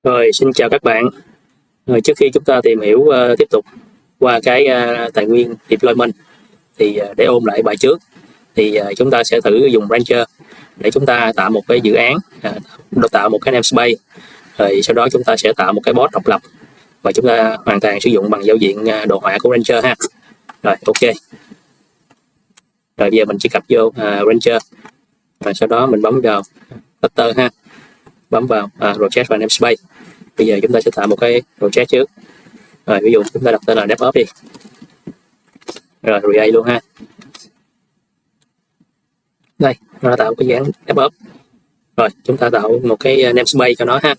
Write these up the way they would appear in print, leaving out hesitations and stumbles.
Rồi, xin chào các bạn. Trước khi chúng ta tìm hiểu tiếp tục qua cái tài nguyên deployment thì để ôn lại bài trước thì chúng ta sẽ thử dùng Rancher để chúng ta tạo một cái dự án, tạo một cái namespace, rồi sau đó chúng ta sẽ tạo một cái bot độc lập và chúng ta hoàn toàn sử dụng bằng giao diện đồ họa của Rancher ha. Rồi, ok. Rồi bây giờ mình truy cập vô Rancher, rồi sau đó mình bấm vào Flutter ha, bấm vào project và namespace. Bây giờ chúng ta sẽ tạo một cái project trước. Rồi ví dụ chúng ta đặt tên là DevOps đi. Rồi create luôn ha. Đây, nó đã tạo cái dự án DevOps. Rồi chúng ta tạo một cái namespace cho nó ha.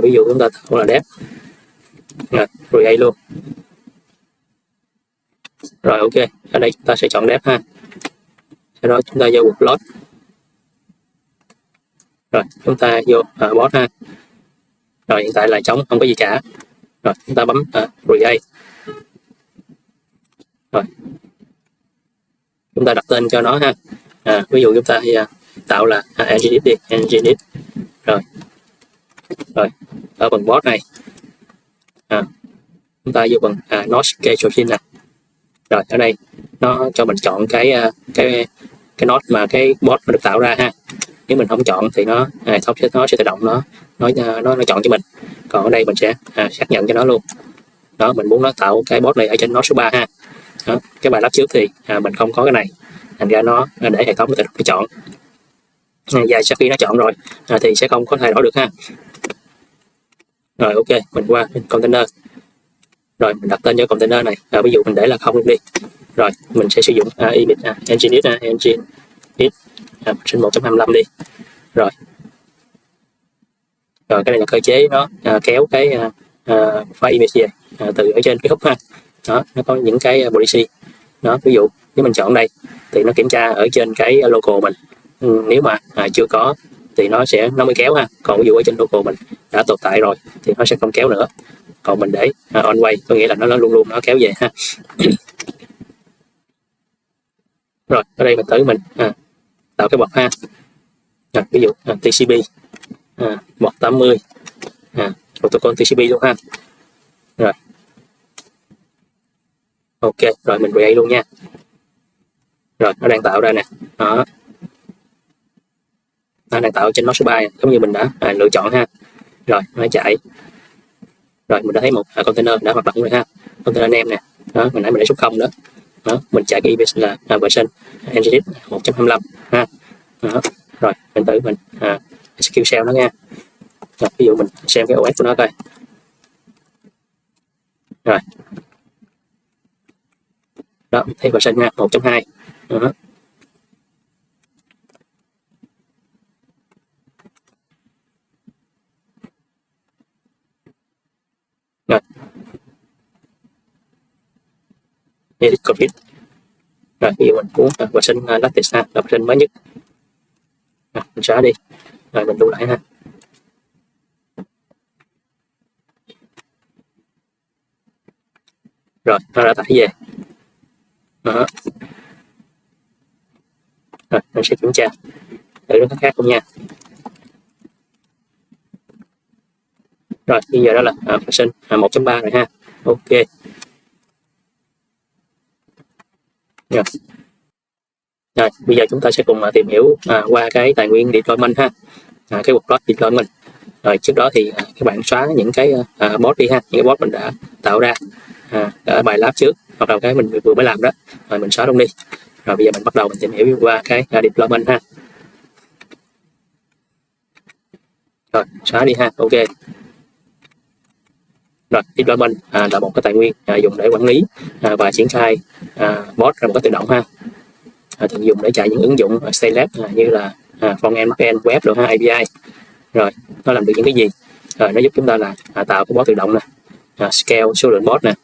Ví dụ chúng ta tạo là Dev. Rồi create luôn. Rồi ok, ở đây chúng ta sẽ chọn Dev ha. Sau đó chúng ta vô workload. Rồi chúng ta vô bot ha. Rồi hiện tại là trống, không có gì cả. Rồi chúng ta bấm create. Rồi chúng ta đặt tên cho nó ha. Ví dụ chúng ta tạo là Nginx đi, Nginx. Rồi ở phần bot này chúng ta vô phần node scheduling nè. Rồi ở đây nó cho mình chọn cái node mà cái bot mà được tạo ra ha. Nếu mình không chọn thì nó sẽ tự động nó chọn cho mình. Còn ở đây mình sẽ xác nhận cho nó luôn. Đó, mình muốn nó tạo cái bot này ở trên node số 3 ha. Đó, cái bài lab trước thì mình không có cái này, thành ra nó để hệ thống tự động chọn. Và sau khi nó chọn rồi thì sẽ không có thay đổi được ha. Rồi ok, mình qua container. Rồi mình đặt tên cho container này, ví dụ mình để là không luôn đi. Rồi mình sẽ sử dụng image Nginx sinh 1.25 đi. Rồi cái này là cơ chế nó kéo cái file image về từ ở trên cái hub ha. Đó, nó có những cái policy. Đó, ví dụ nếu mình chọn đây thì nó kiểm tra ở trên cái local mình. Nếu mà chưa có thì nó mới kéo ha. Còn ví dụ ở trên local mình đã tồn tại rồi thì nó sẽ không kéo nữa. Còn mình để on way có nghĩa là nó luôn luôn nó kéo về ha. Rồi ở đây mình tới mình tạo cái bậc ha. Ví dụ TCP 180 protocol TCP luôn ha. Rồi ok, rồi mình create luôn nha. Rồi nó đang tạo ra nè. Đó, nó đang tạo trên node số 3 giống như mình đã lựa chọn ha. Rồi nó chạy. Rồi mình đã thấy một container đã hoạt động rồi ha. Container name nè. Đó, mình nãy mình để số 0 đó. Đó, mình chạy cái image là version Nginx 1.25 ha. Đó. Rồi mình thử mình execute shell nó nha. Rồi, ví dụ mình xem cái OS của nó coi. Rồi đó, thấy version nha, 1.2. Đó. Rồi edit config. Rồi ví dụ mình muốn version latest ha, là version mới nhất. Mình xóa đi. Rồi mình lưu lại ha. Rồi nó đã tải về. Đó. Rồi mình sẽ kiểm tra thử nó khác không nha. Rồi bây giờ đó là version 1.3 rồi ha. Ok. Rồi bây giờ chúng ta sẽ cùng tìm hiểu qua cái tài nguyên deployment ha. Cái workload deployment. Rồi trước đó thì các bạn xóa những cái bot đi ha, những cái bot mình đã tạo ra ở bài lab trước hoặc là cái mình vừa mới làm đó. Rồi mình xóa luôn đi. Rồi bây giờ mình bắt đầu mình tìm hiểu qua cái deployment ha. Rồi xóa đi ha. Ok. Rồi deployment là một cái tài nguyên dùng để quản lý và triển khai bot ra một cái tự động ha. Thường dùng để chạy những ứng dụng stateless như là frontend, backend, web rồi ha, API. Rồi nó làm được những cái gì? Rồi nó giúp chúng ta là tạo cái bot tự động nè, scale số lượng bot nè,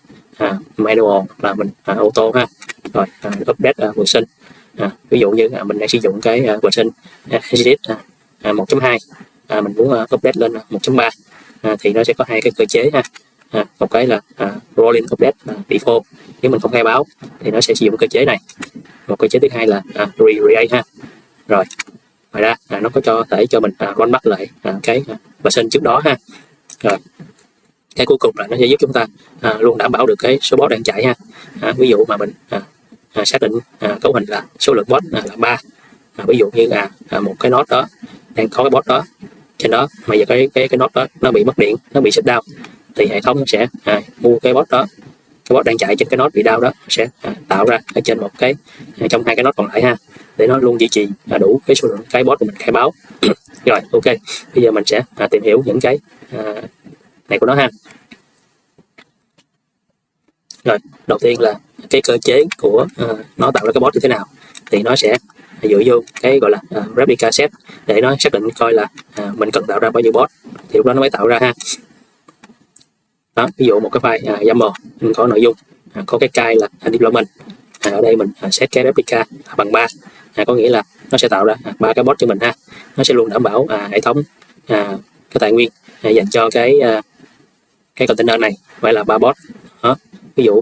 manual là mình auto ha. Rồi update version. Ví dụ như mình đang sử dụng cái version Nginx 1.2, mình muốn update lên 1.3 thì nó sẽ có hai cái cơ chế ha. Một cái là rolling update default, nếu mình không khai báo thì nó sẽ sử dụng cơ chế này. Một cơ chế thứ hai là re-create ha. Rồi ngoài ra nó có thể cho mình roll back lại cái version trước đó ha. Rồi cái cuối cùng là nó sẽ giúp chúng ta luôn đảm bảo được cái số bot đang chạy ha. Ví dụ mà mình xác định cấu hình là số lượng bot là 3, ví dụ như là một cái node đó đang có cái bot đó trên đó, mà giờ cái node đó nó bị mất điện, nó bị shut down, thì hệ thống sẽ mua cái bot đó, cái bot đang chạy trên cái node bị down đó sẽ tạo ra ở trên một cái trong hai cái node còn lại ha, để nó luôn duy trì đủ cái số lượng cái bot của mình khai báo. Rồi ok, bây giờ mình sẽ tìm hiểu những cái này của nó ha. Rồi đầu tiên là cái cơ chế của nó tạo ra cái bot như thế nào, thì nó sẽ dựa vô cái gọi là replica set để nó xác định coi là mình cần tạo ra bao nhiêu bot thì lúc đó nó mới tạo ra ha. Đó, ví dụ một cái file YAML có nội dung có cái cai là deployment, ở đây mình set cái replica bằng 3, có nghĩa là nó sẽ tạo ra 3 cái bot cho mình ha. Nó sẽ luôn đảm bảo hệ thống cái tài nguyên dành cho cái container này phải là 3 bot. Đó, ví dụ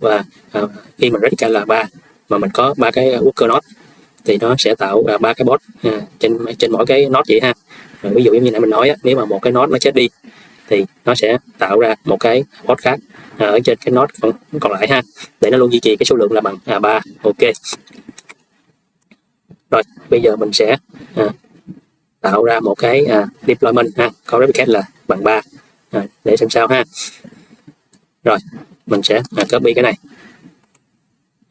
khi mình replica là 3 mà mình có 3 cái worker node thì nó sẽ tạo 3 cái bot trên mỗi cái node vậy ha. Rồi, ví dụ như nãy mình nói nếu mà một cái node nó chết đi thì nó sẽ tạo ra một cái bot khác ở trên cái node còn lại ha, để nó luôn duy trì cái số lượng là bằng 3. Ok. Rồi bây giờ mình sẽ tạo ra một cái deployment ha, có replicate là bằng 3 để xem sao ha. Rồi mình sẽ copy cái này,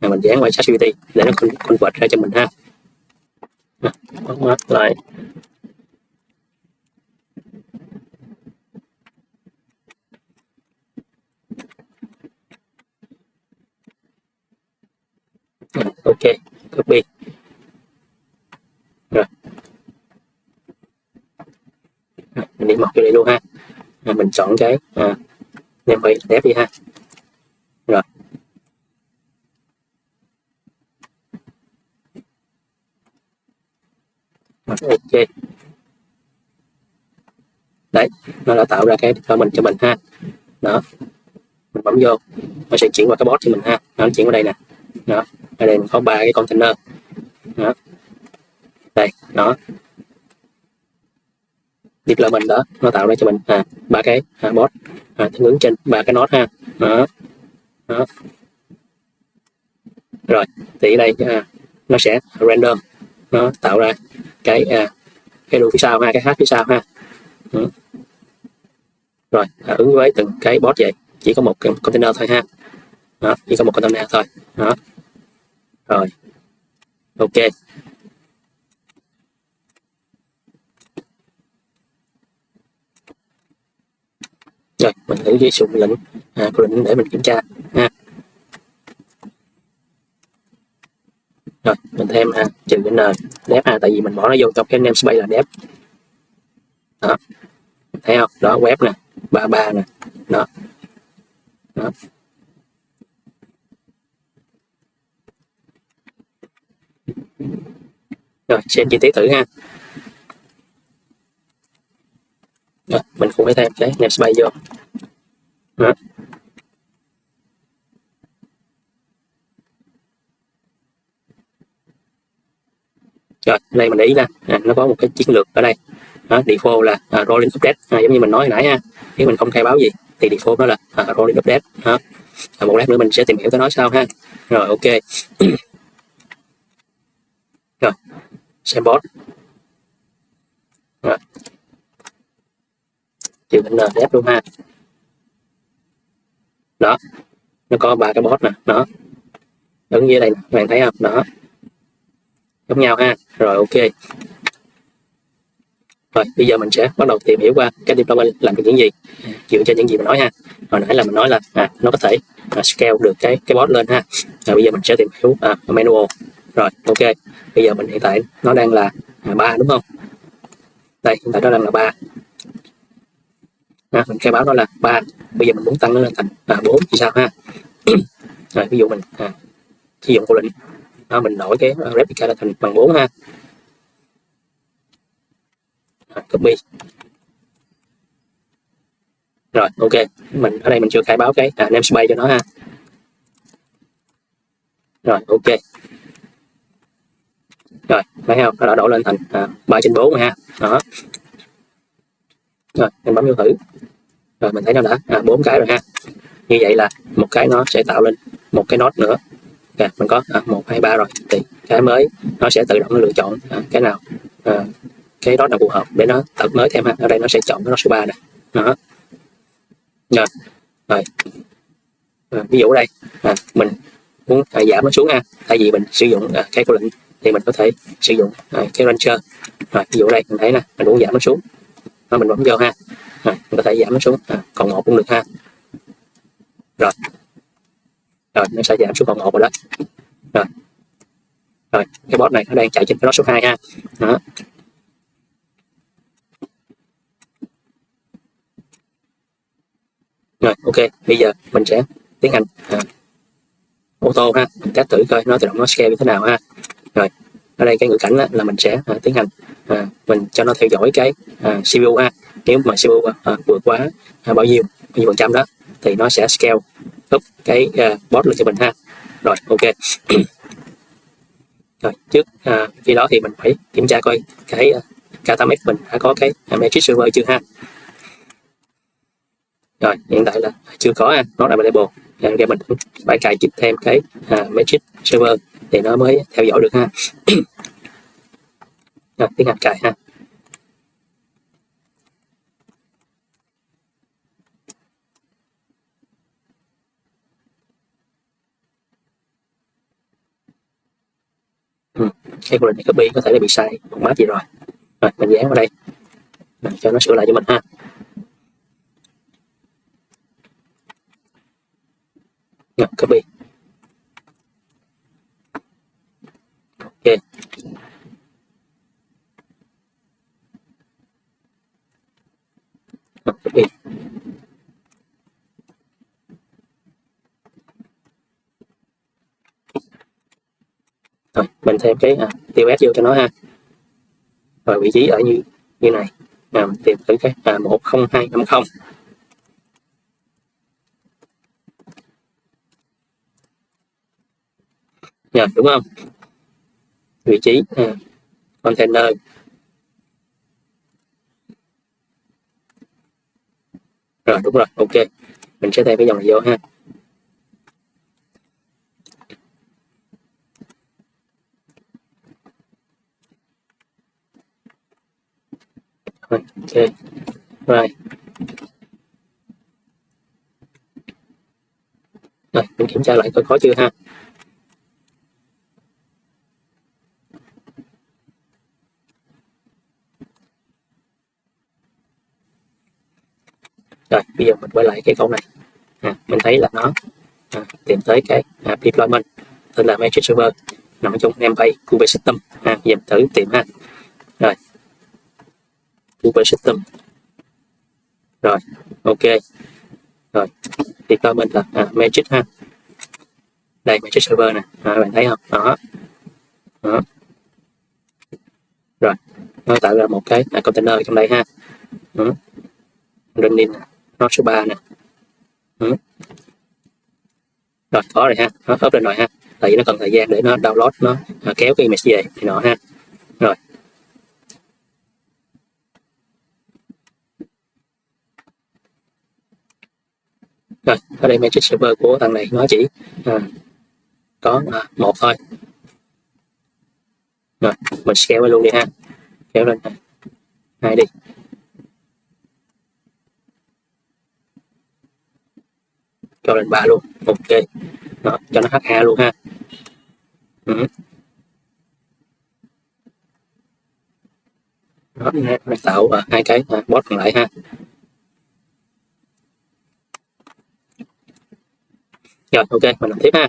mình dán qua ChatGPT để nó convert ra cho mình ha. Bấm mắt lại. Ok, copy. Rồi mình đi một vô đây luôn ha. Mình chọn cái namespace đẹp đi ha. Rồi ok, đấy nó đã tạo ra cái deployment cho mình ha. Đó, mình bấm vô nó sẽ chuyển qua cái bot cho mình ha. Nó chuyển qua đây nè. Đó, ở đây mình có 3 cái container. Đó, đây đó, deployment đó nó tạo ra cho mình 3 cái bot tương ứng trên 3 cái node ha. Đó. Đó. Rồi thì ở đây nó sẽ random, nó tạo ra cái đuôi phía sau ha, cái hash phía sau ha. Đó. Rồi ứng với từng cái bot vậy, chỉ có một container thôi ha. Đó, chỉ có một container thôi. Đó. Rồi ok. Rồi mình thử sử dụng lệnh lệnh để mình kiểm tra ha. Rồi mình thêm trừ cái n def ha, tại vì mình bỏ nó vô trong cái namespace là def. Đó, thấy không? Đó, web nè, 33 nè. Đó. Đó. Rồi xem chi tiết thử ha. Rồi, mình cũng phải thêm cái namespace vô. Đó. Rồi đây mình để ý là nó có một cái chiến lược ở đây. Đó, default là rolling update, giống như mình nói hồi nãy ha. Nếu mình không khai báo gì thì default đó là rolling update. Đó. Một lát nữa mình sẽ tìm hiểu tới nó sau ha. Rồi ok. Rồi xem bot. Rồi trừ n def luôn ha. Đó, nó có 3 cái bot nè. Đó, đứng dưới đây nè, các bạn thấy không? Đó, giống nhau ha. Rồi ok. Rồi bây giờ mình sẽ bắt đầu tìm hiểu qua cái deployment làm được những gì dựa trên những gì mình nói ha. Hồi nãy là mình nói là nó có thể scale được cái bot lên ha. Rồi bây giờ mình sẽ tìm hiểu manual. Rồi ok, bây giờ mình hiện tại nó đang là 3 đúng không? Đây hiện tại nó đang là 3. Mình khai báo nó là 3, bây giờ mình muốn tăng nó lên thành 4 thì sao ha. Rồi ví dụ mình sử dụng câu lệnh đó, mình đổi cái replica là thành bằng 4 ha. Copy. Rồi ok, mình ở đây mình chưa khai báo cái namespace cho nó ha. Rồi ok. Rồi thấy không, nó đã đổi lên thành 3/4 rồi ha. Đó. Rồi mình bấm vô thử. Rồi mình thấy nó đã 4 cái rồi ha. Như vậy là một cái nó sẽ tạo lên một cái node nữa. Mình có 1, 2, 3 rồi, thì cái mới nó sẽ tự động nó lựa chọn cái nào cái node nào phù hợp để nó tạo mới thêm ha. Ở đây nó sẽ chọn cái node số 3 nè. Đó. Rồi. Ví dụ ở đây mình muốn giảm nó xuống ha, thay vì mình sử dụng cái câu lệnh thì mình có thể sử dụng cái rancher. Rồi ví dụ đây mình thấy nè, mình muốn giảm nó xuống, mình bấm vô ha, mình có thể giảm nó xuống còn 1 cũng được ha. Rồi nó sẽ giảm xuống còn 1 rồi đó. Rồi cái bot này nó đang chạy trên cái node số 2 ha. Đó. Rồi ok, bây giờ mình sẽ tiến hành ô tô ha, mình test thử coi nó tự động nó scale như thế nào ha. Rồi ở đây cái ngữ cảnh là mình sẽ tiến hành mình cho nó theo dõi cái CPU ha. Nếu mà CPU vượt quá bao nhiêu phần trăm đó thì nó sẽ scale up cái bot lên cho mình ha. Rồi ok. Rồi trước khi đó thì mình phải kiểm tra coi cái Katamex mình đã có cái Magic Server chưa ha. Rồi hiện tại là chưa có ha, nó là available. Thì mình phải cài chip thêm cái Magic Server thì nó mới theo dõi được ha. Rồi, tiến hành cài ha. Cái của này copy có thể là bị sai một mát gì rồi. Rồi mình dán vào đây cho nó sửa lại cho mình ha. Rồi, copy. Ok. Rồi, copy. Rồi mình thêm cái TOS vô cho nó ha. Rồi vị trí ở như này mình tìm thử cái 10250. Rồi đúng không, vị trí container. Rồi đúng rồi, ok, mình sẽ thêm cái dòng này vô ha. Rồi, ok rồi. Rồi mình kiểm tra lại coi có chưa ha. Rồi bây giờ mình quay lại cái câu này mình thấy là nó tìm tới cái deployment tên là Magic Server nằm trong Empire Kubernetes System giờ mình thử tìm ha. Rồi Kubernetes System. Rồi ok. Rồi deployment là Magic ha. Đây Magic Server nè, bạn thấy không? Đó. Rồi nó tạo ra một cái container trong đây ha. Running nó số 3 nè. Rồi có rồi ha, nó up lên rồi ha, tại vì nó cần thời gian để nó download, nó kéo cái image về thì nọ ha. Rồi ở đây Magic Server của thằng này nó chỉ có 1 thôi. Rồi mình scale luôn đi ha, kéo lên 2 đi. Cho lên 3 luôn, ok. Đó, cho nó HA luôn ha. Đó, nó tạo 2 cái bot còn lại ha. Rồi ok, mình làm tiếp ha.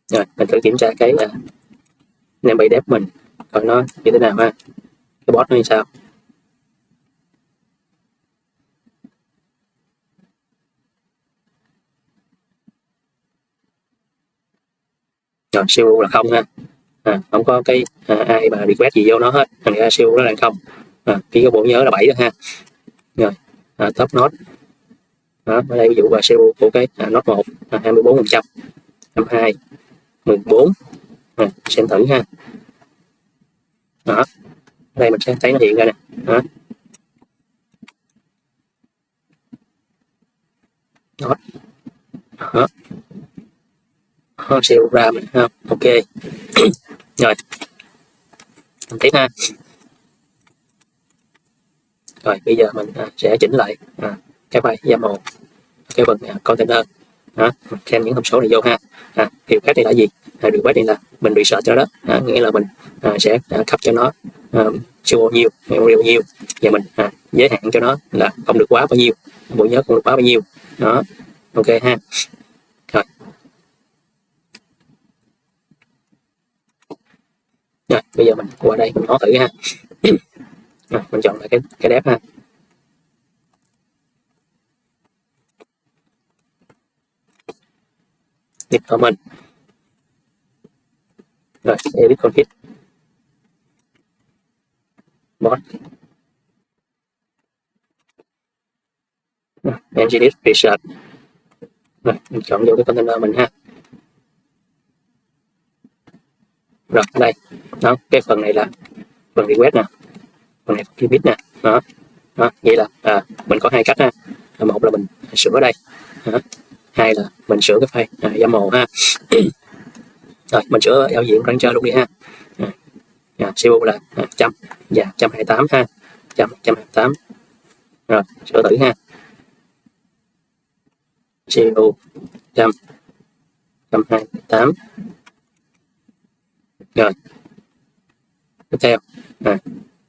Rồi mình thử kiểm tra cái Nembay Dev mình coi nó như thế nào ha, cái bot nó như sao. Rồi CPU là không ha, không có cái ai mà request gì vô nó hết, thành ra CPU nó đang không. Chỉ có bộ nhớ là 7 thôi ha. Rồi top node đó, ở đây ví dụ là CPU của cái node 1 là 24%, 22, 14. Xem thử ha. Đó đây mình sẽ thấy nó hiện ra nè. Đó. Đó. Đó. Đó. Siêu RAM này ha. Ok. Rồi mình tiếp ha. Rồi bây giờ mình sẽ chỉnh lại cái file YAML, cái phần container. Đó, mình xem những thông số này vô ha. Request này là gì? Request này là mình research cho đó, nghĩa là mình sẽ cấp cho nó siêu bao nhiêu, memory bao nhiêu, và mình giới hạn cho nó là không được quá bao nhiêu, bộ nhớ không được quá bao nhiêu. Đó, ok ha. Rồi, rồi bây giờ mình qua đây mình nói thử ha. Mình chọn lại cái dev ha. Deployment. Rồi edit config bot nginx research. Rồi mình chọn vô cái container mình ha. Rồi ở đây đó, cái phần này là phần request nè, phần này phần limit nè. Đó. Đó, vậy là mình có hai cách ha. Một là mình sửa đây, hai là mình sửa cái file YAML ha. Rồi mình sửa giao diện brancher luôn đi ha. CPU là 100 và 128 ha, 128. Rồi sửa thử ha. CPU 100 128. Rồi tiếp theo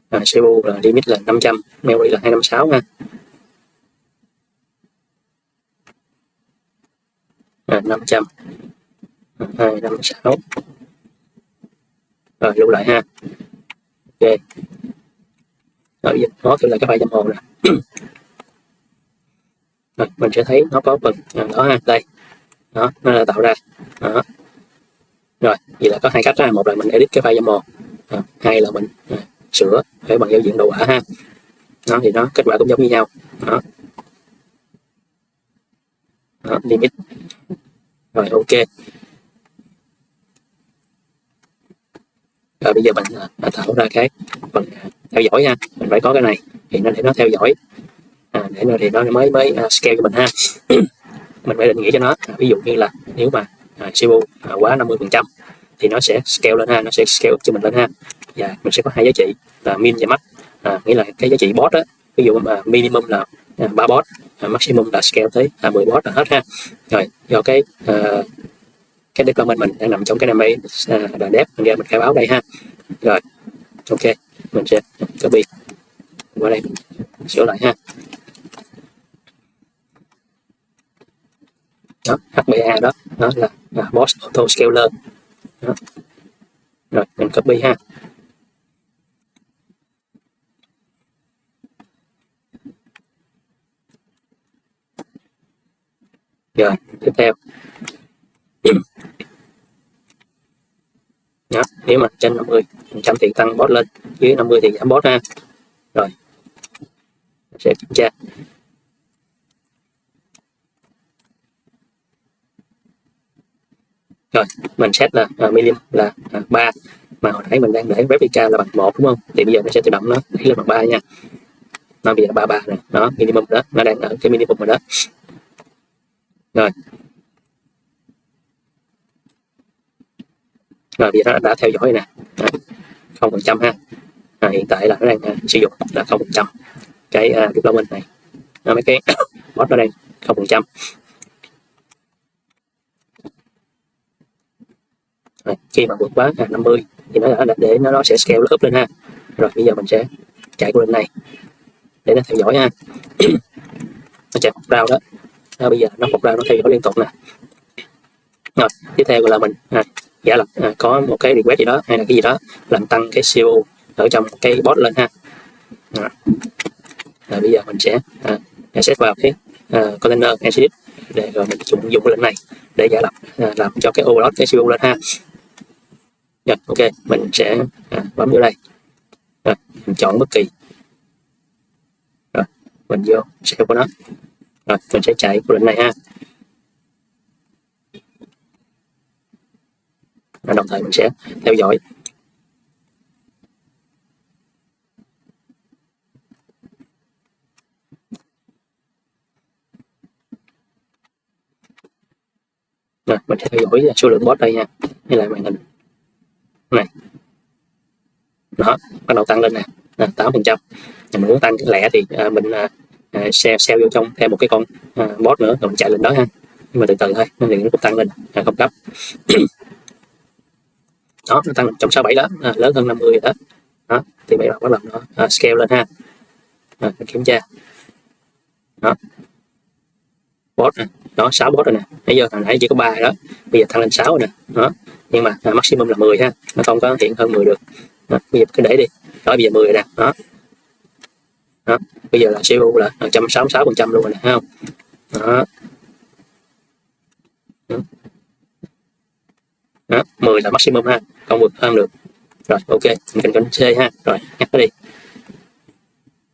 CPU là limit là 500, memory là 256 ha. 500 256. Rồi lưu lại ha. Ok. Rồi nó thử lại cái file YAML nè. Rồi mình sẽ thấy nó có phần đó ha, đây. Đó, nó là tạo ra. Đó. Rồi, vậy là có hai cách ha, một là mình edit cái file YAML, hai là mình sửa để bằng giao diện đồ họa ha. Đó thì nó kết quả cũng giống như nhau. Đó. Đó, limit. Rồi ok. Rồi bây giờ mình tạo ra cái phần theo dõi ha, mình phải có cái này thì nó để nó theo dõi, để nó thì nó mới scale cho mình ha. Mình phải định nghĩa cho nó, ví dụ như là nếu mà CPU quá 50% thì nó sẽ scale lên ha, nó sẽ scale cho mình lên ha. Và mình sẽ có hai giá trị là min và max, nghĩa là cái giá trị bot á, ví dụ mà minimum là 3 bot, maximum là scale tới 10 bot là hết ha. Rồi do cái deployment mình đang nằm trong cái đam mê là dev, mình ra mình khai báo đây ha. Rồi ok, mình sẽ copy qua đây sửa lại ha. Đó, HBA đó, đó là boss auto scaler. Đó. Rồi mình copy ha. Rồi tiếp theo đó, nếu mà trên 50% thì tăng bot lên, dưới 50 thì giảm bot ha. Rồi sẽ kiểm tra. Rồi mình set là minimum là 3, mà hồi nãy mình đang để replica là bằng 1 đúng không, thì bây giờ nó sẽ tự động nó đẩy lên bằng 3 nha. Nó bây giờ 33 này, đó minimum đó, nó đang ở cái minimum rồi đó. Rồi rồi bây giờ nó đã theo dõi nè, 0% ha. Hiện tại là nó đang sử dụng là 0% cái deployment này, mấy cái bot nó đang 0%. Rồi, khi mà vượt quá 50 thì nó để nó sẽ scale up lên ha. Rồi bây giờ mình sẽ chạy qua lên này để nó theo dõi ha. Nó chạy một rau đó. Bây giờ nó một rau nó theo dõi liên tục nè. Rồi tiếp theo là mình giả lập có một cái request gì đó hay là cái gì đó làm tăng cái CPU ở trong cái bot lên ha. Rồi bây giờ mình sẽ set vào cái container nginx để rồi mình dùng cái lệnh này để giả lập làm cho cái overload cái CPU lên ha. Rồi ok, mình sẽ bấm vô đây. Rồi mình chọn bất kỳ. Rồi mình vô shell của nó. Rồi mình sẽ chạy cái lệnh này ha. Đồng thời mình sẽ theo dõi. Rồi, mình sẽ theo dõi số lượng bot đây nha. Đây là màn hình này, đó bắt đầu tăng lên nè, 8%. Mình muốn tăng cái lẻ thì mình sell vô trong thêm một cái con bot nữa rồi mình chạy lên đó ha, nhưng mà từ từ thôi, nên thì nó cũng tăng lên không cấp. Đó, nó tăng 167 đó, lớn hơn 50 rồi đó. Đó thì bây giờ bắt đầu nó scale lên ha. Mình kiểm tra đó, bot nè, đó 6 bot rồi nè, nãy giờ hồi nãy chỉ có 3 đó, bây giờ tăng lên 6 rồi nè. Đó, nhưng mà maximum là 10 ha, nó không có hiện hơn 10 được. Đó, bây giờ cứ để đi, đó bây giờ 10 rồi nè. Đó, đó bây giờ là CPU là 166% luôn rồi nè, thấy không? Đó. Đó, 10 là maximum ha, không vượt hơn được. Rồi ok, mình cần C ha, rồi nhắc nó đi.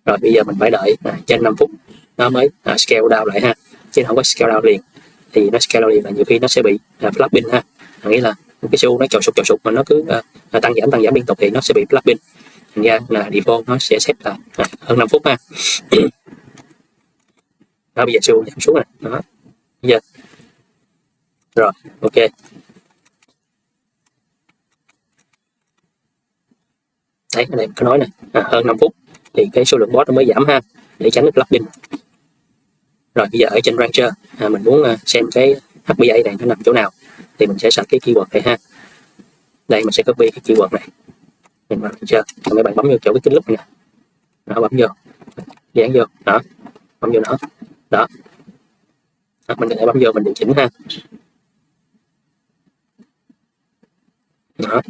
Rồi bây giờ mình phải đợi trên 5 phút nó mới scale down lại ha, chứ không có scale down liền. Thì nó scale down liền là nhiều khi nó sẽ bị flat pin ha, nghĩa là cái xu nó trồi sụt mà nó cứ tăng giảm liên tục thì nó sẽ bị flat pin. Thành ra là default nó sẽ set là hơn 5 phút ha. Đó bây giờ xu giảm xuống rồi đó, bây giờ rồi ok. Đấy, ở đây có nói nè, hơn 5 phút thì cái số lượng bot nó mới giảm ha, để tránh flat pin. Rồi bây giờ ở trên Rancher mình muốn xem cái HBA này nó nằm chỗ nào thì mình sẽ search cái keyword này ha. Đây mình sẽ copy cái keyword này, mình vào Rancher, mấy bạn bấm vô chỗ cái kính lúp này nè, đó, bấm vô, dán vô, đó, bấm vô nữa, đó, mình có thể bấm vô mình điều chỉnh ha. Đó,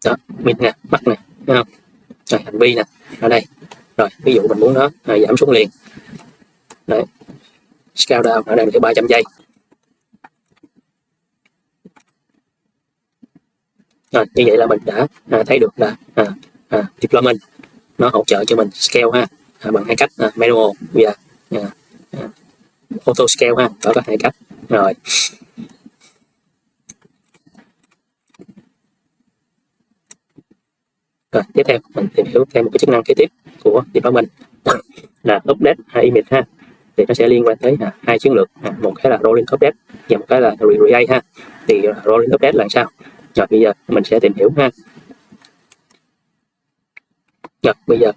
đó, mid nè, mắt nè, thấy không? Rồi hành vi nè, ở đây. Rồi ví dụ mình muốn nó giảm xuống liền, đấy, scale down ở đây là 300 giây. Rồi như vậy là mình đã thấy được là deployment nó hỗ trợ cho mình scale ha, bằng hai cách manual và auto scale ha, đó có hai cách. Rồi tiếp theo mình tìm hiểu thêm một cái chức năng kế tiếp của deployment là update image ha, thì nó sẽ liên quan tới hai chiến lược, một cái là rolling update và một cái là relay ha. Thì rolling update là sao? Rồi bây giờ mình sẽ tìm hiểu ha. Rồi bây giờ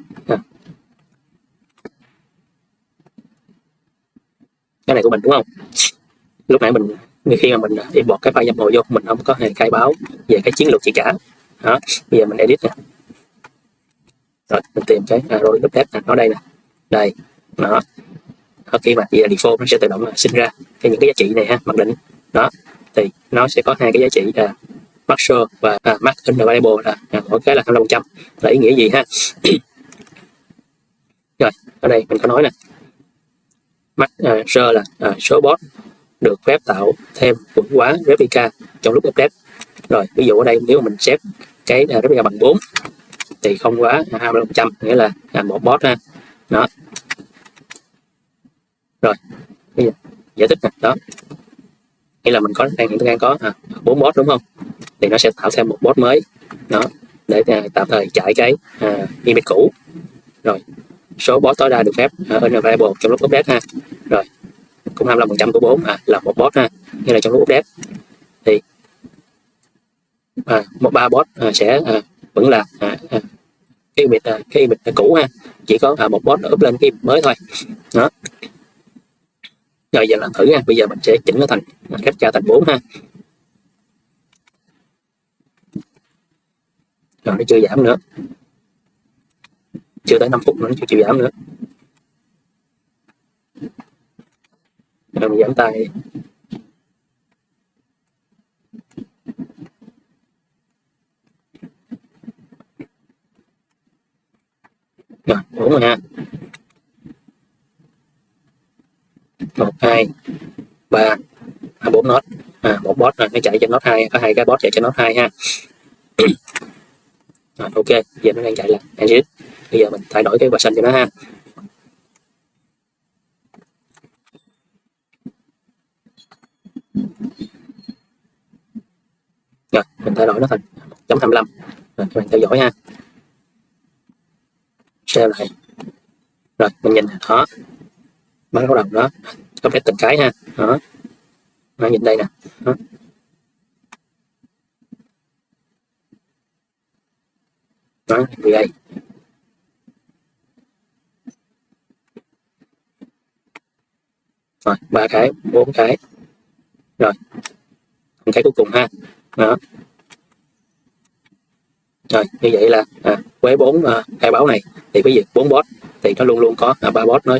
cái này của mình đúng không? Lúc nãy mình khi mà mình import cái file nhập mồi vô, mình không có hề khai báo về cái chiến lược gì cả. Đó, bây giờ mình edit nè. Rồi mình tìm cái rolling update nó đây nè, đây đó. Khi mà vậy là default nó sẽ tự động sinh ra cái những cái giá trị này ha, mặc định đó, thì nó sẽ có hai cái giá trị max và max unavailable, là mỗi cái là 25%. Là ý nghĩa gì ha? Rồi ở đây mình có nói nè, max là số bot được phép tạo thêm vượt quá replica trong lúc update. Rồi ví dụ ở đây nếu mình set cái replica bằng 4 thì không quá 25%, nghĩa là một bot ha. Đó. Rồi bây giờ giải thích nè, đó nghĩa là mình đang có 4 bot đúng không, thì nó sẽ tạo thêm một bot mới đó để tạm thời chạy cái image cũ. Rồi số bot tối đa được phép unavailable trong lúc update ha. Rồi cũng 25% của 4 là một bot ha, như là trong lúc update thì một 3 bot sẽ vẫn là cái image cũ ha, chỉ có một bot up lên cái image mới thôi. Đó. Rồi giờ làm thử nha, bây giờ mình sẽ chỉnh nó thành captcha thành 4 ha. Rồi nó chưa giảm nữa, chưa tới 5 phút nữa nó chưa chịu giảm nữa. Rồi mình giảm tay. Rồi 4 rồi ha, 1 2 3 4 nốt, một bot rồi nó chạy cho nốt 2, có hai cái bot chạy cho nốt 2 ha. Rồi, ok, giờ nó đang chạy là exit. Bây giờ mình thay đổi cái version cho nó ha. Rồi mình thay đổi nó thành 1.25. Rồi các bạn theo dõi ha, share lại. Rồi mình nhìn đó, bắt đầu đó, update từng cái ha. Đó, nhìn đây nè. Đó, VA. Rồi 3 cái, 4 cái. Rồi cái cuối cùng ha. Đó. Rồi như vậy là với 4 khai báo này thì cái việc 4 bot thì nó luôn luôn có 3 bot nó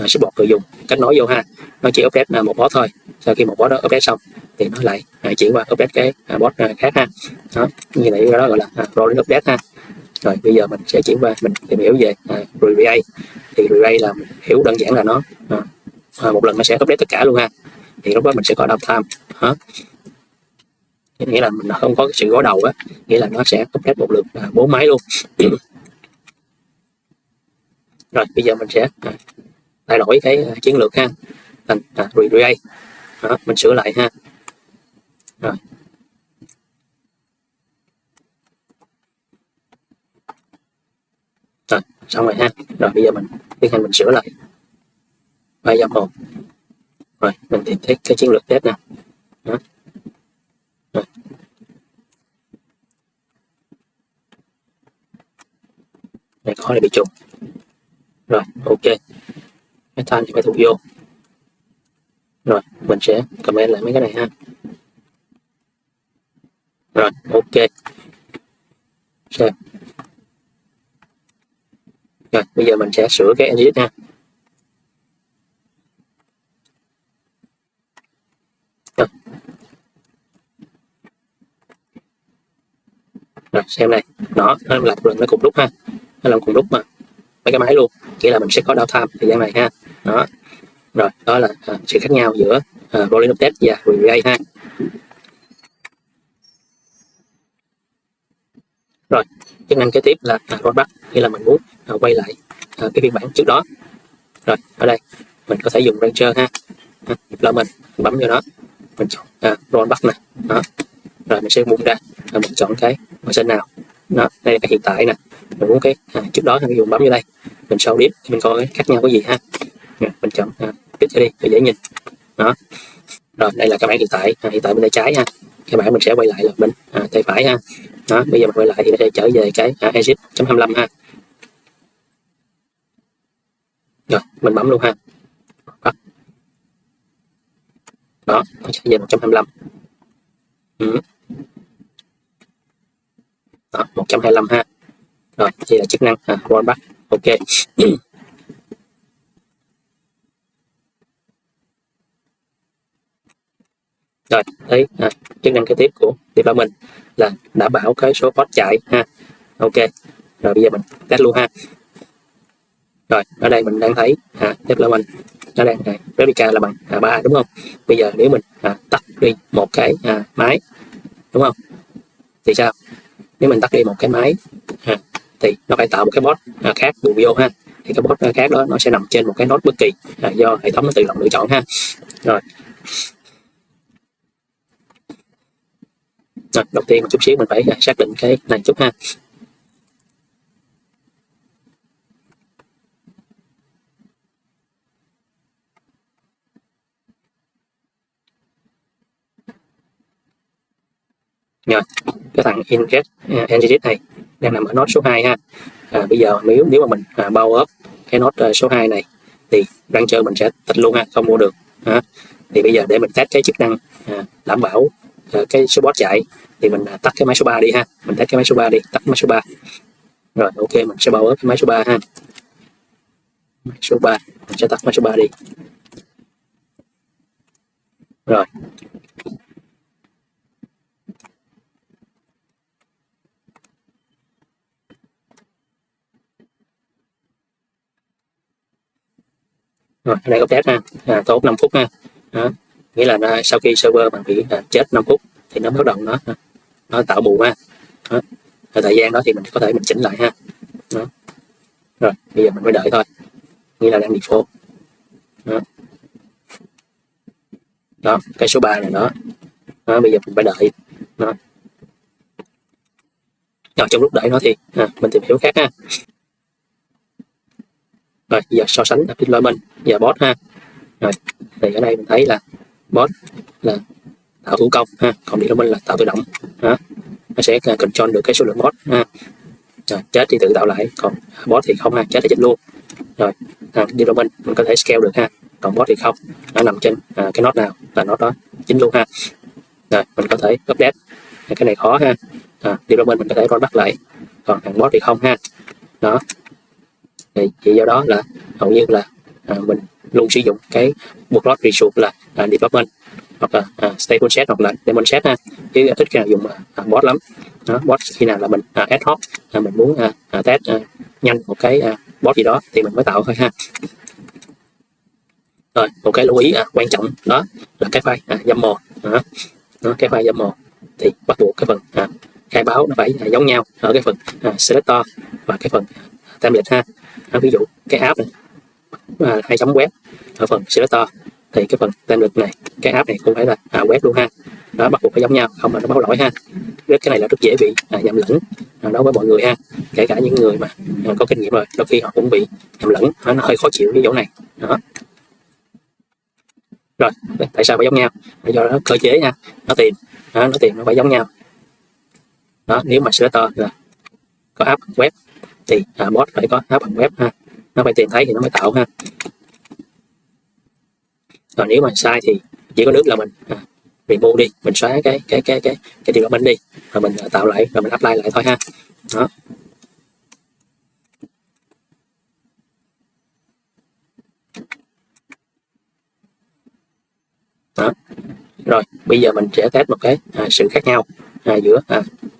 support người dùng kết nối vô ha. Nó chỉ update một bot thôi, sau khi một bot đó update xong thì nó lại chuyển qua update cái bot khác ha. Đó, như vậy đó gọi là rolling update ha. Rồi bây giờ mình sẽ chuyển qua mình tìm hiểu về Relay. Thì Relay là mình hiểu đơn giản là nó một lần nó sẽ update tất cả luôn ha. Thì lúc đó mình sẽ có downtime. Đó, nghĩa là mình không có sự gối đầu á, nghĩa là nó sẽ update một lượt 4 máy luôn. Rồi bây giờ mình sẽ thay đổi cái chiến lược ha thành Relay. Đó, mình sửa lại ha. Rồi xong rồi ha. Rồi bây giờ mình tiến hành mình sửa lại 3.1. Rồi mình tìm thấy cái chiến lược test nè. Đó. Rồi. Này khó để bị trùng. Rồi ok, cái time thì phải thuộc vô. Rồi mình sẽ comment lại mấy cái này ha. Rồi ok, xem. Rồi bây giờ mình sẽ sửa cái edit ha. Rồi xem này, nó làm lần nó cùng lúc ha, nó làm cùng lúc mà mấy cái máy luôn, nghĩa là mình sẽ có downtime thời gian này ha. Đó, rồi đó là sự khác nhau giữa rolling update và relay ha. Rồi chức năng kế tiếp là rollback, nghĩa là mình muốn quay lại cái phiên bản trước đó. Rồi ở đây mình có thể dùng Rancher ha, mình bấm vô đó, mình chọn rollback nè. Đó, rồi mình sẽ bung ra, mình chọn cái màu xanh nào. Đó, đây là cái hiện tại nè, mình muốn cái trước đó mình dùng bấm vô đây, mình sau điếp mình coi khác nhau có gì ha. Mình chọn kích đi cho dễ nhìn. Đó, rồi đây là cái bảng hiện tại, hiện tại bên tay trái ha. Cái bảng mình sẽ quay lại là bên tay phải ha. Đó, bây giờ mình quay lại thì nó sẽ trở về cái exit.25 ha. Rồi mình bấm luôn ha. Đó, nó sẽ về 125. Đó, 125 ha. Rồi đây là chức năng rollback. Ok. Rồi thấy chức năng kế tiếp của deployment là đảm bảo cái số pod chạy ha. Ok, rồi bây giờ mình test luôn ha. Rồi ở đây mình đang thấy deployment nó đang replica là bằng 3 đúng không? Bây giờ nếu mình tắt đi một cái máy đúng không, thì sao? Nếu mình tắt đi một cái máy thì nó phải tạo một cái bot khác bù vô ha. Thì cái bot khác đó nó sẽ nằm trên một cái node bất kỳ do hệ thống nó tự động lựa chọn ha. Rồi đầu tiên một chút xíu mình phải xác định cái này chút ha. Rồi cái thằng ingest entity này đang nằm ở node số 2 ha. Bây giờ nếu mà mình bao up cái node số 2 này thì Rancher mình sẽ tịch luôn ha, không mua được. Thì bây giờ để mình test cái chức năng đảm bảo cái số bot chạy thì mình tắt cái máy số 3 đi ha. Mình test cái máy số 3 đi, tắt máy số 3. Rồi ok, mình sẽ bao up cái máy số 3 ha. Máy số 3, mình sẽ tắt máy số 3 đi. Rồi rồi ở đây có test ha, tốt 5 phút ha. Đó, nghĩa là sau khi server bạn bị chết 5 phút thì nó bắt đầu nó tạo bù ha. Đó, thời gian đó thì mình có thể mình chỉnh lại ha. Đó. Rồi bây giờ mình phải đợi thôi, nghĩa là đang default. Đó, đó cái số 3 này đó. Đó, bây giờ mình phải đợi. Đó. Rồi trong lúc đợi nó thì mình tìm hiểu khác ha. Rồi giờ so sánh deployment và bot ha. Rồi thì ở đây mình thấy là bot là tạo thủ công ha, còn deployment là tạo tự động ha. Nó sẽ control được cái số lượng bot ha. Rồi, chết thì tự tạo lại, còn bot thì không ha, chết thì chết luôn. Rồi deployment mình có thể scale được ha, còn bot thì không, nó nằm trên cái node nào là node đó chính luôn ha. Rồi mình có thể update, cái này khó ha. Deployment mình có thể rollback lại, còn hàng bot thì không ha. Đó thì do đó là hầu như là mình luôn sử dụng cái workload resource là development hoặc là stable set hoặc là daemon set ha, chứ ít khi nào dùng bot lắm. Đó, bot khi nào là mình ad hoc mình muốn test nhanh một cái bot gì đó thì mình mới tạo thôi ha. Rồi một cái lưu ý quan trọng đó là cái file YAML đó, cái file YAML thì bắt buộc cái phần khai báo nó phải giống nhau ở cái phần selector và cái phần template ha. Ví dụ cái app này 2 chấm web ở phần selector thì cái phần template này cái app này cũng phải là web luôn ha. Đó, bắt buộc phải giống nhau không là nó báo lỗi ha. Cái này là rất dễ bị nhầm lẫn đối với mọi người ha, kể cả những người mà có kinh nghiệm rồi đôi khi họ cũng bị nhầm lẫn, nó hơi khó chịu cái chỗ này đó. Rồi tại sao phải giống nhau? Do đó cơ chế nha, nó tiền nó phải giống nhau đó. Nếu mà selector là có app web thì bot phải có app bằng web ha, nó phải tìm thấy thì nó mới tạo ha. Còn nếu mà sai thì chỉ có nước là mình remove đi, mình xóa cái development đi rồi mình tạo lại rồi mình apply lại thôi ha. Đó. Đó. Rồi bây giờ mình sẽ test một cái sự khác nhau giữa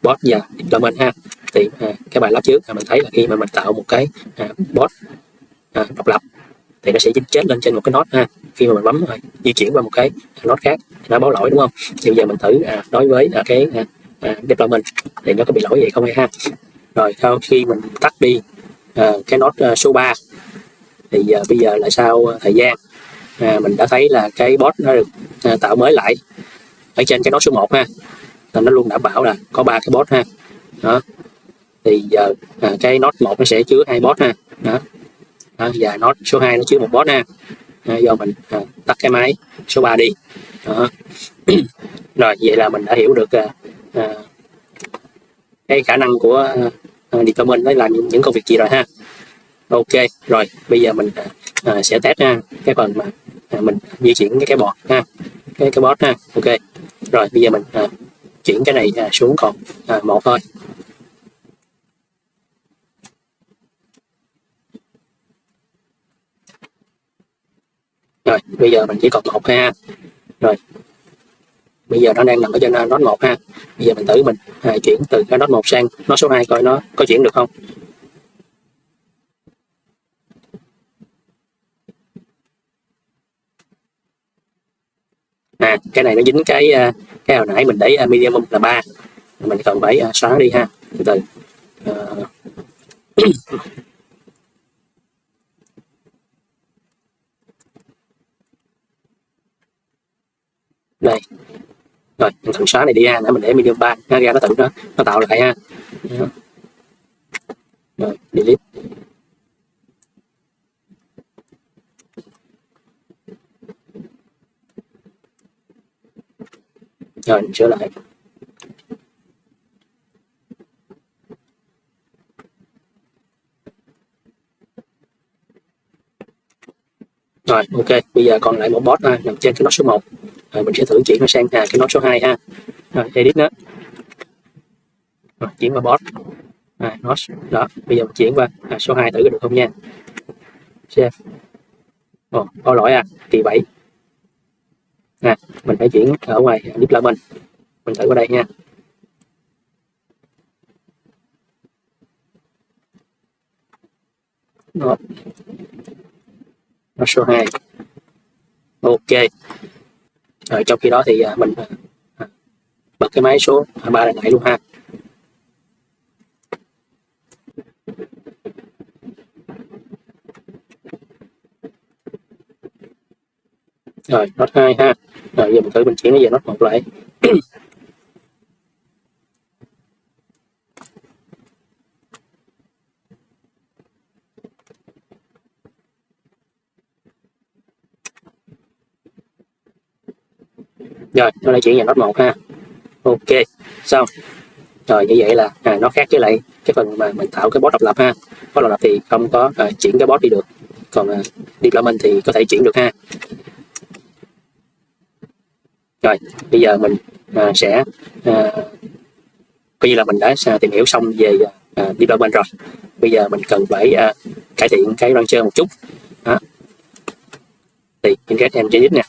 bot và deployment ha. Thì cái bài lab trước mình thấy là khi mà mình tạo một cái bot độc lập thì nó sẽ chết lên trên một cái node ha. Khi mà mình bấm di chuyển qua một cái node khác nó báo lỗi đúng không? Thì bây giờ mình thử đối với cái deployment thì nó có bị lỗi gì không ha. Rồi sau khi mình tắt đi cái node số 3 thì bây giờ là sau thời gian mình đã thấy là cái bot nó được tạo mới lại ở trên cái node số 1 ha. Nó luôn đảm bảo là có 3 cái bot ha. Đó. Thì giờ cái node 1 nó sẽ chứa 2 bot ha. Đó. Và node số 2 nó chứa 1 bot ha. Do mình tắt cái máy số 3 đi. Đó. Rồi vậy là mình đã hiểu được cái khả năng của deployment để làm những công việc gì rồi ha. Ok, rồi bây giờ mình sẽ test cái phần mà mình di chuyển cái bot ha, cái bot ha. Ok, rồi bây giờ mình chuyển cái này xuống còn một thôi. Rồi bây giờ mình chỉ còn một ha. Rồi bây giờ nó đang nằm ở trên node 1 ha. Bây giờ mình thử mình chuyển từ cái node 1 sang node số 2 coi nó có chuyển được không. Cái này nó dính cái hồi nãy mình để minimum là 3, mình cần phải xóa đi ha. Từ từ đây rồi mình thử xóa này đi ha, để mình để minimum 3 nó ra nó tự nó tạo lại ha. Rồi delete. Rồi mình sửa lại. Rồi ok, bây giờ còn lại một bot nằm trên cái node số 1. Rồi mình sẽ thử chuyển nó sang cái node số 2 ha. Rồi edit nó. Rồi, chuyển qua bot. Node đó, bây giờ mình chuyển qua số 2 thử được không nha. Save. Có lỗi kỳ 7. Mình phải chuyển ở ngoài deployment. Mình thử qua đây nha. Node số 2. Ok. Rồi trong khi đó thì mình bật cái máy số 3 lại luôn ha. Rồi node 2 ha. Rồi giờ mình thử mình chuyển nó về node 1 lại. Rồi nó đã chuyển vào nốt 1 ha. Ok, xong. Rồi như vậy là nó khác với lại cái phần mà mình tạo cái boss độc lập ha. Boss độc lập thì không có chuyển cái boss đi được, còn deployment thì có thể chuyển được ha. Rồi bây giờ mình sẽ coi như là mình đã tìm hiểu xong về deployment rồi. Bây giờ mình cần phải cải thiện cái launcher một chút đó. Thì Ingress Engine nè,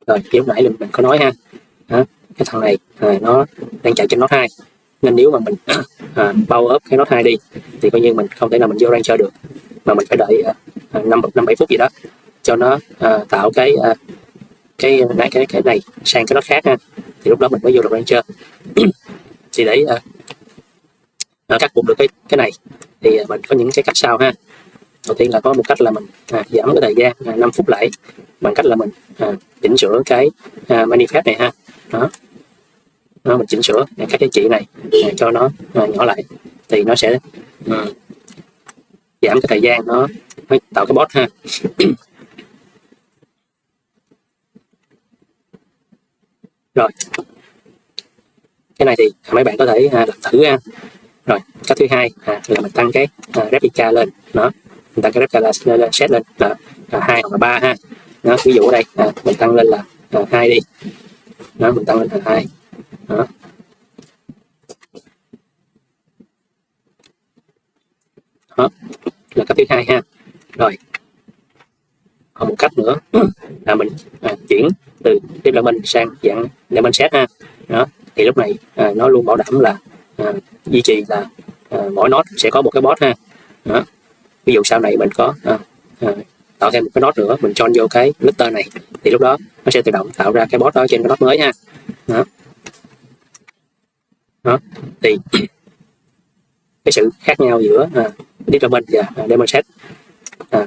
rồi lúc nãy mình có nói ha đó, cái thằng này nó đang chạy trên node 2, nên nếu mà mình power up cái node 2 đi thì coi như mình không thể nào mình vô rancher được, mà mình phải đợi 5-7 phút gì đó cho nó tạo cái này sang cái node khác ha, thì lúc đó mình mới vô được rancher. Thì để khắc phục được cái này thì mình có những cái cách sau ha. Đầu tiên là có một cách là mình giảm cái thời gian 5 phút lại bằng cách là mình chỉnh sửa cái manifest này ha. Đó, mình chỉnh sửa các cái trị này cho nó nhỏ lại thì nó sẽ giảm cái thời gian nó tạo cái boss ha. Rồi cái này thì mấy bạn có thể làm thử ha. Rồi cách thứ hai là mình tăng cái replica lên đó, mình tăng cái replica lên set lên là 2 hoặc là 3 ha. Đó, ví dụ ở đây mình tăng lên là 2 đi đó, mình tăng lên là 2 đó. Đó là cách thứ hai ha. Rồi còn một cách nữa là mình chuyển từ deployment sang dạng deployment set ha. Đó thì lúc này nó luôn bảo đảm là duy trì là mỗi node sẽ có một cái boss ha. Đó. Ví dụ sau này mình có tạo thêm một cái node nữa, mình cho vô cái lifter này thì lúc đó nó sẽ tự động tạo ra cái boss đó trên cái node mới ha. Đó. Đó thì cái sự khác nhau giữa deployment và deployment set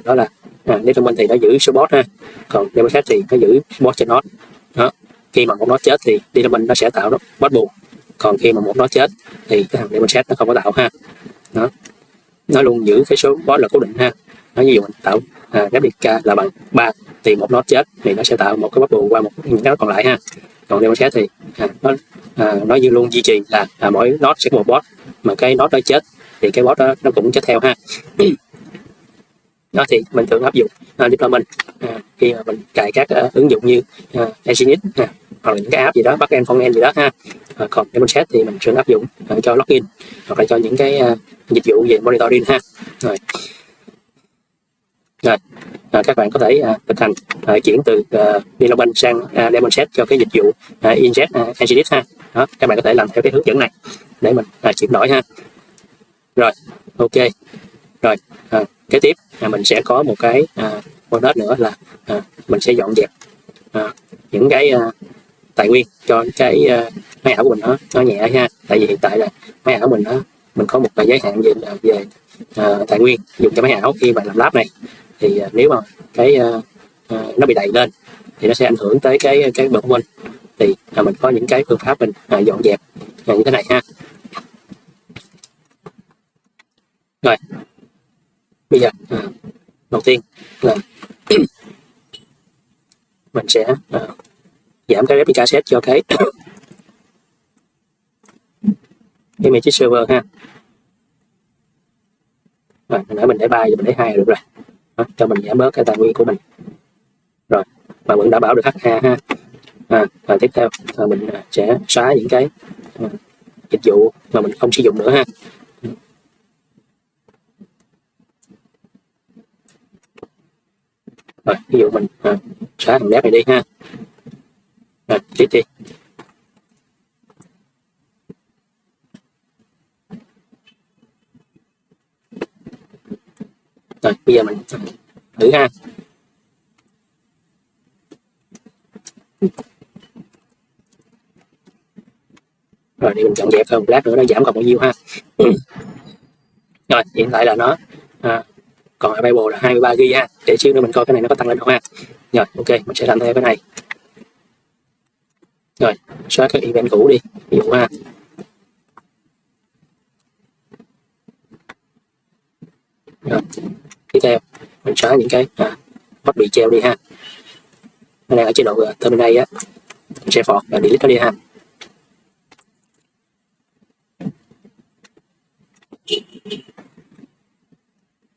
đó là deployment thì nó giữ số boss ha, còn deployment set thì nó giữ boss trên node. Đó. Khi mà một node chết thì deployment nó sẽ tạo boss bù, còn khi mà một node chết thì cái thằng deployment set nó không có tạo ha. Đó. Nó luôn giữ cái số boss là cố định ha. Nó ví dụ mình tạo replica là bằng 3 thì một node chết thì nó sẽ tạo một cái boss bù qua những cái còn lại ha. Còn deployment set thì nó luôn duy trì là mỗi node sẽ có một boss, mà cái node đó chết thì cái boss đó nó cũng chết theo ha. Đó thì mình thường áp dụng deployment khi mà mình cài các ứng dụng như Nginx hoặc là những cái app gì đó, backend frontend gì đó ha. Còn deployment set thì mình thường áp dụng cho login hoặc là cho những cái dịch vụ về monitoring ha. Rồi các bạn có thể thực hành chuyển từ deployment sang deployment set cho cái dịch vụ ingest Nginx ha. Đó, các bạn có thể làm theo cái hướng dẫn này để mình chuyển đổi ha. Rồi ok. Rồi kế tiếp mình sẽ có một cái bonus nữa là mình sẽ dọn dẹp những cái tài nguyên cho cái máy ảo của mình nó nhẹ ha. Tại vì hiện tại là máy ảo mình mình có một cái giới hạn về tài nguyên dùng cho máy ảo. Khi mà làm lab này thì nếu mà cái nó bị đầy lên thì nó sẽ ảnh hưởng tới cái performance, thì mình có những cái phương pháp mình dọn dẹp như thế này ha. Rồi bây giờ đầu tiên là mình sẽ giảm cái replica set cho cái image server ha. Rồi hồi nãy mình để 3 giờ mình để 2 là được rồi. Đó, cho mình giảm bớt cái tài nguyên của mình. Rồi mà vẫn đảm bảo được HA ha. Và tiếp theo mình sẽ xóa những cái dịch vụ mà mình không sử dụng nữa ha. Rồi ví dụ mình xóa thằng đép này đi ha. Rồi tiếp đi. Rồi bây giờ mình thử ha. Rồi để mình dọn dẹp hơn, lát nữa nó giảm còn bao nhiêu ha. Rồi hiện tại là nó còn available là 23 GB ha. Để xíu nữa mình coi cái này nó có tăng lên không ha. Rồi ok, mình sẽ làm theo cái này. Rồi xóa các event cũ đi, ví dụ ha. Rồi tiếp theo mình xóa những cái bot bị treo đi ha. Nó đang ở chế độ terminate á, mình sẽ phọt và delete nó đi ha.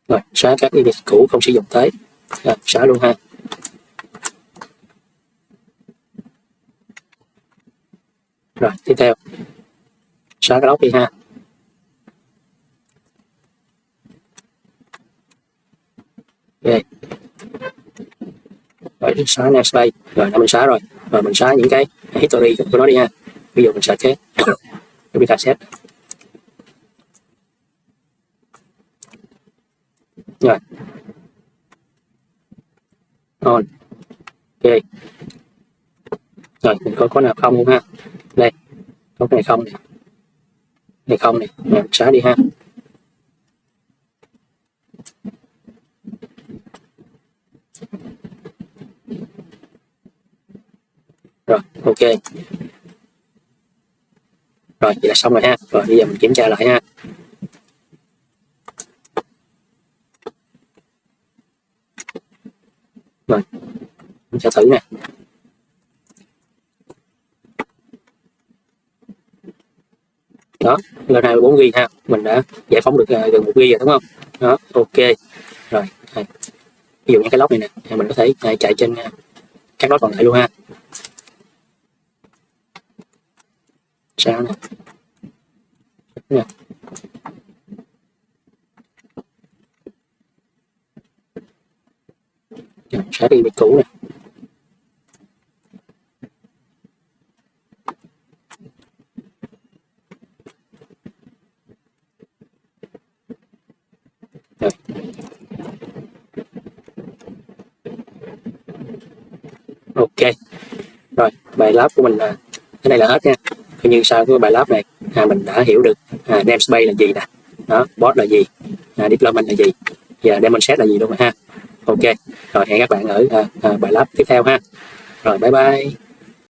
Rồi xóa các event cũ không sử dụng tới, xóa luôn ha. Rồi tiếp theo xóa cái log đi ha. Ok. Rồi xóa namespace, rồi đã mình xóa rồi. Rồi mình xóa những cái history của nó đi ha. Ví dụ mình search cái dataset. Rồi on. Ok. Rồi mình có nào không ha. Đây có cái này không này, này không này, mình xóa đi ha. Rồi ok. Rồi vậy là xong rồi ha. Rồi bây giờ mình kiểm tra lại ha. Rồi mình sẽ thử nè. Đó lên 24 GB ha, mình đã giải phóng được gần 1 GB rồi đúng không? Đó ok. Rồi ví dụ như cái log này nè, mình có thể chạy trên các log còn lại luôn ha. Sao nè. Nè. Xóa đi việc cũ nè. Rồi. Ok. Rồi bài lab của mình là cái này là hết nha. Coi như sau cái bài lab này mình đã hiểu được namespace là gì nè, đó bot là gì, deployment là gì và daemon set là gì luôn rồi ha. Ok. Rồi hẹn các bạn ở bài lab tiếp theo ha. Rồi bye bye.